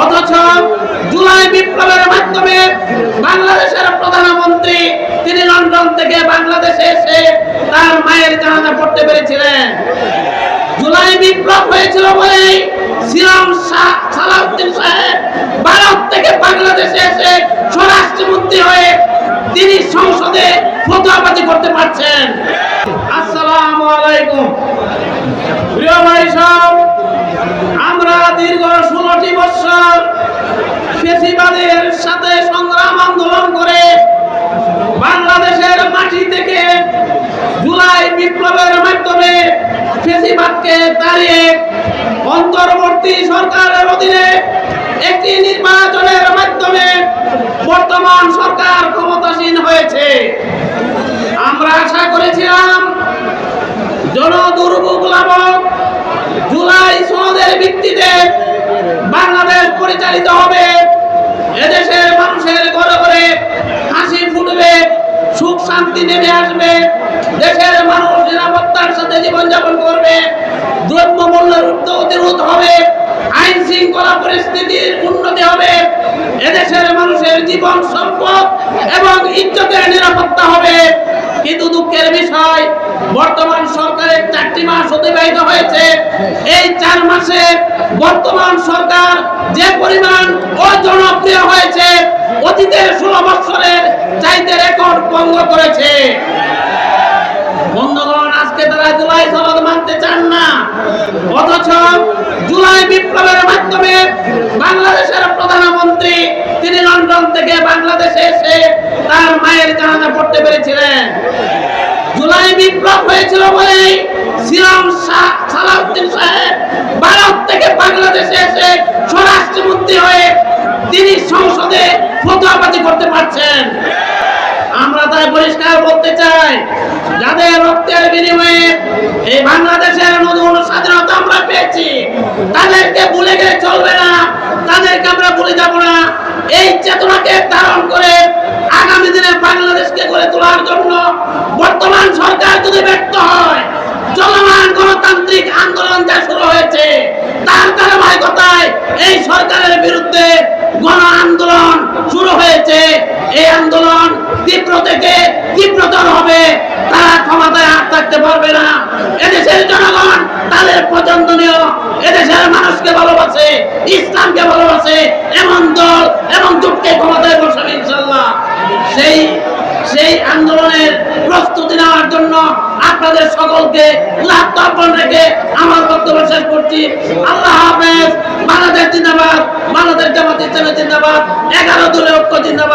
অথচ জুলাই বিপ্লবের মাধ্যমে বাংলাদেশের প্রধানমন্ত্রী তিনি লন্ডন থেকে বাংলাদেশে এসে তার মায়ের জানাজা পড়তে পেরেছিলেন। জুলাই বিপ্লব হয়েছিল বলেই সিরাম সালাউদ্দিন সাহেব ভারত থেকে বাংলাদেশে এসে স্বরাষ্ট্রমন্ত্রী হয়ে তিনি সংসদে ফতোয়াবাজি করতে পারছেন। আসসালামু আলাইকুম। প্রিয় ভাই সব, আমরা দীর্ঘ 16টি বছর ফ্যাসিবাদের সাথে সংগ্রাম আন্দোলন করে বাংলাদেশের মাটি থেকে জুলাই বিপ্লবের মাধ্যমে ফ্যাসিবাদকে তাড়িয়ে অন্তর্বর্তী সরকারের অধীনে একটি নির্বাচনের মাধ্যমে বর্তমান সরকার ক্ষমতাসীন হয়েছে। আমরা আশা করেছিলাম জনদুর্ভোগ লাভক জুলাই সনদের ভিত্তিতে বাংলাদেশ পরিচালিত হবে, এদেশের মানুষের ঘরে ঘরে হাসি ফুটবে, সুখ শান্তি নেমে আসবে, দেশের মানুষ নিরাপত্তার সাথে জীবনযাপন করবে, দ্রব্যমূল্যের ঊর্ধ্বগতি রোধ হবে, আইন শৃঙ্খলা পরিস্থিতির উন্নতি হবে, এদেশের মানুষের জীবন সম্পদ এবং ইজ্জতের নিরাপত্তা হবে। কিন্তু দুঃখের বিষয়, বর্তমান সরকারের 4টি মাস অতিবাহিত হয়েছে। এই 4 মাসে বর্তমান সরকার যে পরিমাণ অজনপ্রিয় হয়েছে, অতীতের 16 বছরের চাইতে রেকর্ড ভঙ্গ করেছে। বন্ধুগণ, আজকে তারা জুলাই সনদ মানতে চান না, অথচ জুলাই বিপ্লবের মাধ্যমে বাংলাদেশের প্রধানমন্ত্রী তিনি লন্ডন থেকে বাংলাদেশে এসে তার মায়ের জানাজা পড়তে পেরেছিলেন। জুলাই বিপ্লব হয়েছিল বলেই সিরাম সালাউদ্দিন সাহেব ভারত থেকে বাংলাদেশে এসে স্বরাষ্ট্রমন্ত্রী হয়ে তিনি সংসদে ফতোয়াবাজি করতে পারছেন। আমরা তাই পরিষ্কার বলতে চাই, যাদের রক্তের বিনিময়ে এই বাংলাদেশের নতুন স্বাধীনতা আমরা পেয়েছি, তাদেরকে ভুলে গেলে চলবে না, তাদেরকে আমরা ভুলে যাব না। এই চেতনাকে ধারণ করে আগামী দিনে বাংলাদেশকে গড়ে তোলার জন্য বর্তমান সরকার যদি ব্যর্থ হয়, চলমান গণতান্ত্রিক আন্দোলন যা শুরু হয়েছে তার ধারাবাহিকতায় এই সরকারের বিরুদ্ধে গণ আন্দোলন শুরু হয়েছে। এই আন্দোলন তীব্র থেকে তীব্রতর হবে, তারা ক্ষমতায় আর থাকতে পারবে না। এদেশের জনগণ তাদের পছন্দনীয়, এদেশের মানুষকে ভালোবাসে, ইসলামকে ভালোবাসে এমন দল এবং জোটকে ক্ষমতায় বসাবে ইনশাআল্লাহ। সেই আন্দোলনের প্রস্তুতি নেওয়ার জন্য আপনাদের সকলকে লাভবান রেখে আমার বক্তব্য শেষ করছি। আল্লাহ হাফেজ। বাংলাদেশ জিন্দাবাদ, বাংলাদেশ জামাত ইসলামী জিন্দাবাদ, 11 দলীয় ঐক্য জিন্দাবাদ।